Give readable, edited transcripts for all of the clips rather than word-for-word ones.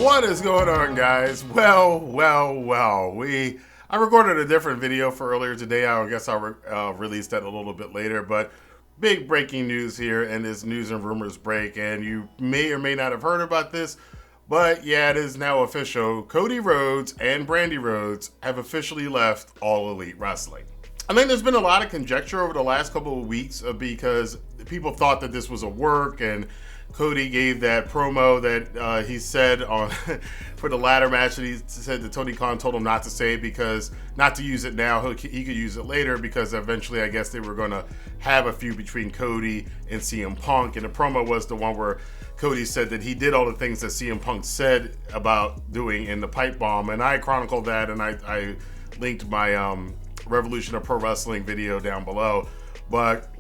What is going on, guys? Well. I recorded a different video for earlier today. I guess I'll release that a little bit later, but big breaking news here in this news and rumors break, and you may or may not have heard about this, but yeah, it is now official. Cody Rhodes and Brandi Rhodes have officially left All Elite Wrestling. I think there's been a lot of conjecture over the last couple of weeks because people thought that this was a work, and Cody gave that promo that he said on for the ladder match that he said that Tony Khan told him not to say because not to use it now, he could use it later because eventually I guess they were going to have a feud between Cody and CM Punk, and the promo was the one where Cody said that he did all the things that CM Punk said about doing in the pipe bomb, and I chronicled that, and I linked my Revolution of Pro Wrestling video down below. But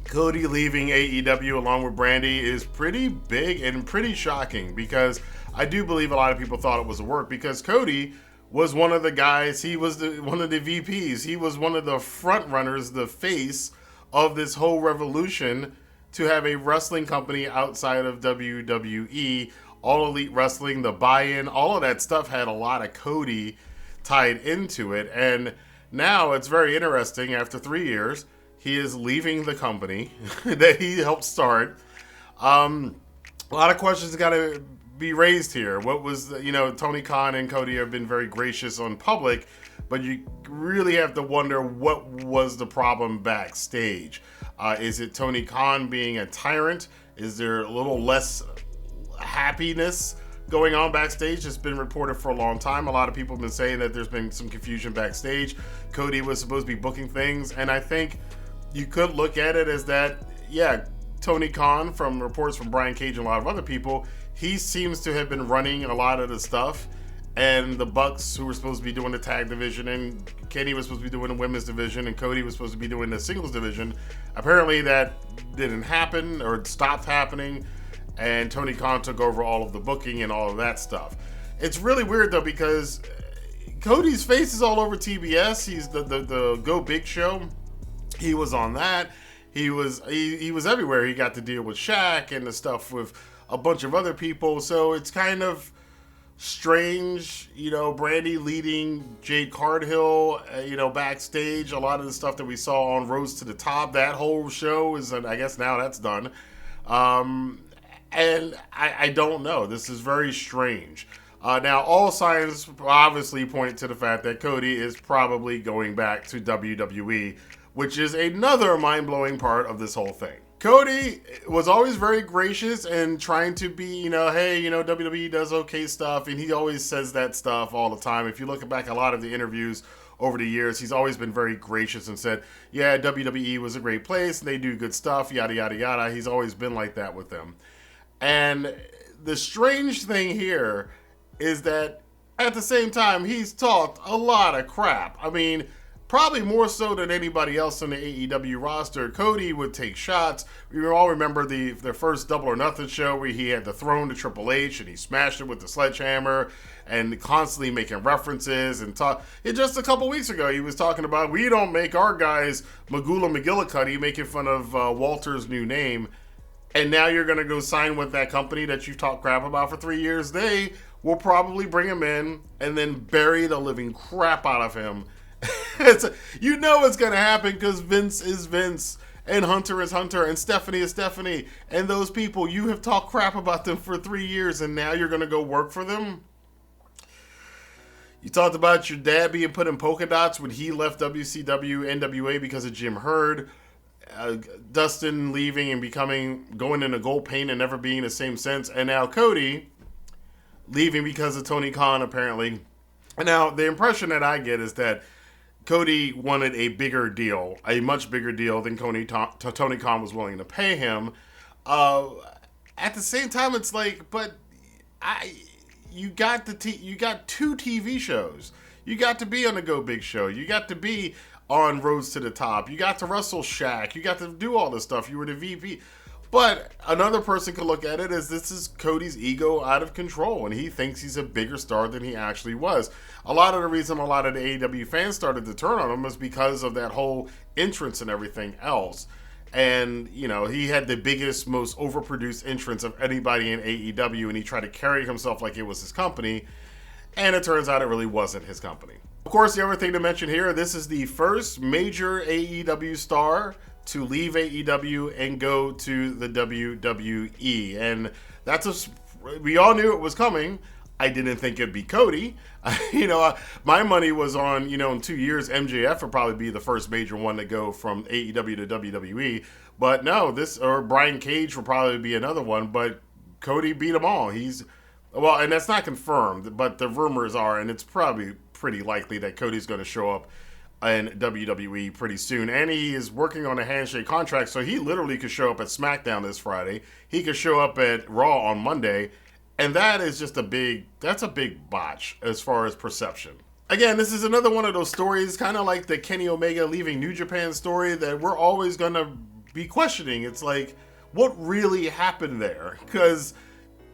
Cody leaving AEW along with Brandi is pretty big and pretty shocking because I do believe a lot of people thought it was a work because Cody was one of the guys, he was one of the VPs, he was one of the front runners, the face of this whole revolution to have a wrestling company outside of WWE. All Elite Wrestling, the buy-in, all of that stuff had a lot of Cody tied into it, and now it's very interesting after 3 years. He is leaving the company that he helped start. A lot of questions got to be raised here. What was, Tony Khan and Cody have been very gracious on public, but you really have to wonder what was the problem backstage. Is it Tony Khan being a tyrant? Is there a little less happiness going on backstage? It's been reported for a long time. A lot of people have been saying that there's been some confusion backstage. Cody was supposed to be booking things, and I think you could look at it as that, yeah, Tony Khan, from reports from Brian Cage and a lot of other people, he seems to have been running a lot of the stuff, and the Bucks, who were supposed to be doing the tag division, and Kenny was supposed to be doing the women's division, and Cody was supposed to be doing the singles division. Apparently that didn't happen, or it stopped happening, and Tony Khan took over all of the booking and all of that stuff. It's really weird, though, because Cody's face is all over TBS. He's the Go Big show. He was on that. He was everywhere. He got to deal with Shaq and the stuff with a bunch of other people. So it's kind of strange, Brandi leading Jade Cargill, backstage. A lot of the stuff that we saw on Rose to the Top, that whole show is, I guess now that's done. And I don't know. This is very strange. Now, all signs obviously point to the fact that Cody is probably going back to WWE, which is another mind-blowing part of this whole thing. Cody was always very gracious and trying to be, hey, WWE does okay stuff, and he always says that stuff all the time. If you look back at a lot of the interviews over the years, he's always been very gracious and said, yeah, WWE was a great place, and they do good stuff, yada, yada, yada. He's always been like that with them. And the strange thing here is that at the same time, he's talked a lot of crap. I mean, probably more so than anybody else on the AEW roster. Cody would take shots. We all remember the first Double or Nothing show where he had the throne to Triple H and he smashed it with the sledgehammer and constantly making references and talk. Just a couple weeks ago, he was talking about, we don't make our guys Magula McGillicuddy, making fun of Walter's new name. And now you're going to go sign with that company that you've talked crap about for 3 years. They will probably bring him in and then bury the living crap out of him. It's going to happen because Vince is Vince and Hunter is Hunter and Stephanie is Stephanie. And those people, you have talked crap about them for 3 years and now you're going to go work for them? You talked about your dad being put in polka dots when he left WCW, NWA because of Jim Herd. Dustin leaving and going into gold paint and never being the same since. And now Cody leaving because of Tony Khan, apparently. And now the impression that I get is that Cody wanted a bigger deal, a much bigger deal than Tony Khan was willing to pay him. At the same time, it's like, but you got two TV shows. You got to be on the Go Big show. You got to be on Rose to the Top. You got to wrestle Shaq. You got to do all this stuff. You were the VP. But another person could look at it as this is Cody's ego out of control, and he thinks he's a bigger star than he actually was. A lot of the reason a lot of the AEW fans started to turn on him was because of that whole entrance and everything else. And, you know, he had the biggest, most overproduced entrance of anybody in AEW, and he tried to carry himself like it was his company. And it turns out it really wasn't his company. Of course, the other thing to mention here, this is the first major AEW star to leave AEW and go to the WWE. And we all knew it was coming. I didn't think it'd be Cody. My money was on, in 2 years, MJF would probably be the first major one to go from AEW to WWE. But no, or Brian Cage will probably be another one. But Cody beat them all. And that's not confirmed, but the rumors are, and it's probably pretty likely that Cody's going to show up in WWE pretty soon. And he is working on a handshake contract, so he literally could show up at SmackDown this Friday. He could show up at Raw on Monday. And that is just a big botch as far as perception. Again, this is another one of those stories, kind of like the Kenny Omega leaving New Japan story, that we're always going to be questioning. It's like, what really happened there? Because,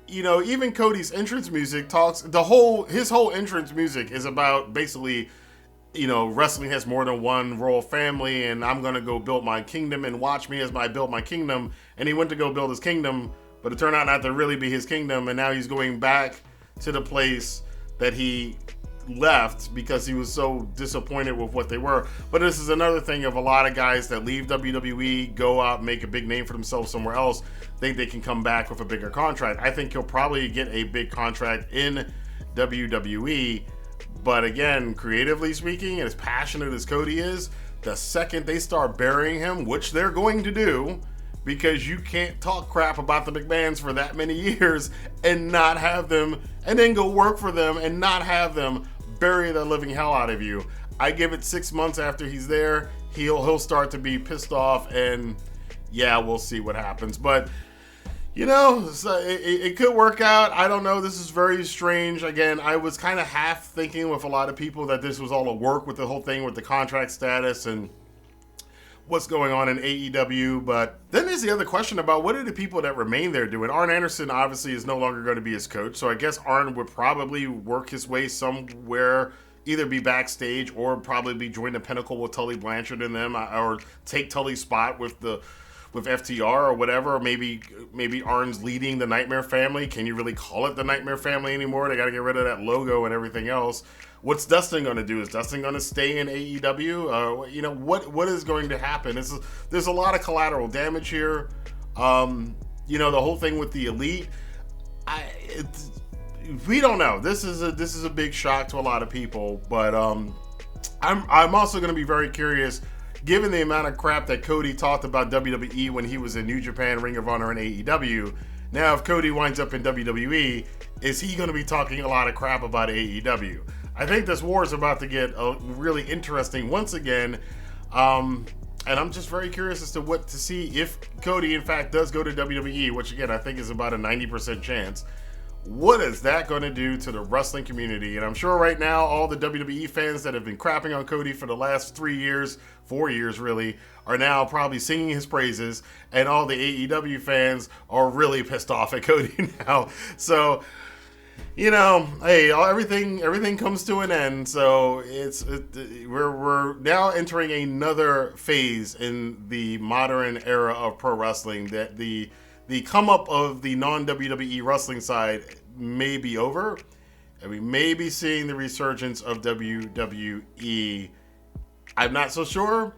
even Cody's entrance music his whole entrance music is about basically, wrestling has more than one royal family, and I'm going to go build my kingdom and watch me as I build my kingdom. And he went to go build his kingdom, but it turned out not to really be his kingdom, and now he's going back to the place that he left because he was so disappointed with what they were. But this is another thing of a lot of guys that leave WWE, go out, make a big name for themselves somewhere else, think they can come back with a bigger contract. I think he'll probably get a big contract in WWE, but again, creatively speaking, and as passionate as Cody is, the second they start burying him, which they're going to do, because you can't talk crap about the McMahons for that many years and not have them, and then go work for them and not have them bury the living hell out of you. I give it 6 months after he's there, he'll start to be pissed off, and yeah, we'll see what happens. But it could work out. I don't know. This is very strange. Again, I was kind of half thinking with a lot of people that this was all a work with the whole thing with the contract status and what's going on in AEW. But then there's the other question about what are the people that remain there doing. Arn Anderson obviously is no longer going to be his coach, so I guess Arn would probably work his way somewhere, either be backstage or probably be joining the Pinnacle with Tully Blanchard and them, or take Tully's spot with FTR or whatever. Or maybe Arn's leading the Nightmare Family. Can you really call it the Nightmare Family anymore? They got to get rid of that logo and everything else. What's Dustin going to do? Is Dustin going to stay in AEW? What is going to happen? There's a lot of collateral damage here. The whole thing with the Elite, we don't know. This is a big shock to a lot of people. But I'm also going to be very curious, given the amount of crap that Cody talked about WWE when he was in New Japan, Ring of Honor, and AEW. Now, if Cody winds up in WWE, is he going to be talking a lot of crap about AEW? I think this war is about to get really interesting once again, and I'm just very curious as to see if Cody, in fact, does go to WWE, which, again, I think is about a 90% chance. What is that going to do to the wrestling community? And I'm sure right now all the WWE fans that have been crapping on Cody for the last 4 years really, are now probably singing his praises, and all the AEW fans are really pissed off at Cody now. So, hey, everything comes to an end. So we're now entering another phase in the modern era of pro wrestling. That the come up of the non-WWE wrestling side may be over, and we may be seeing the resurgence of WWE. I'm not so sure.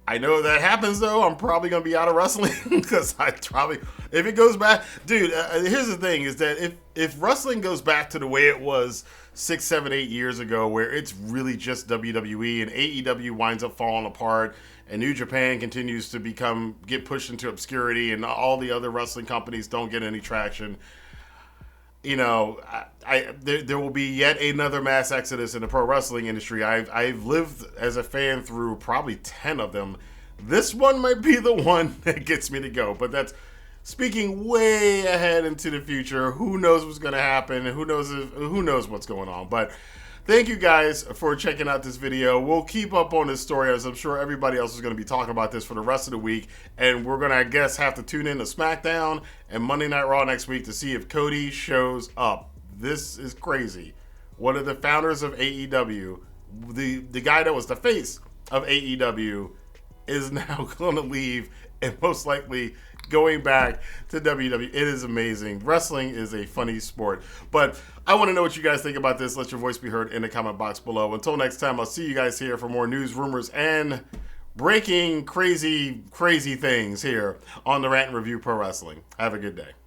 I know if that happens, though, I'm probably going to be out of wrestling because if it goes back, dude, here's the thing is that if wrestling goes back to the way it was 6, 7, 8 years ago, where it's really just WWE and AEW winds up falling apart and New Japan continues to get pushed into obscurity and all the other wrestling companies don't get any traction, there will be yet another mass exodus in the pro wrestling industry. I've lived as a fan through probably 10 of them. This one might be the one that gets me to go, but that's speaking way ahead into the future. Who knows what's going to happen? Who knows what's going on? But thank you guys for checking out this video. We'll keep up on this story, as I'm sure everybody else is going to be talking about this for the rest of the week. And we're going to, I guess, have to tune in to SmackDown and Monday Night Raw next week to see if Cody shows up. This is crazy. One of the founders of AEW, the guy that was the face of AEW, is now going to leave and most likely going back to WWE. It is amazing. Wrestling is a funny sport. But I want to know what you guys think about this. Let your voice be heard in the comment box below. Until next time, I'll see you guys here for more news, rumors, and breaking crazy things here on the Rant and Review Pro Wrestling. Have a good day.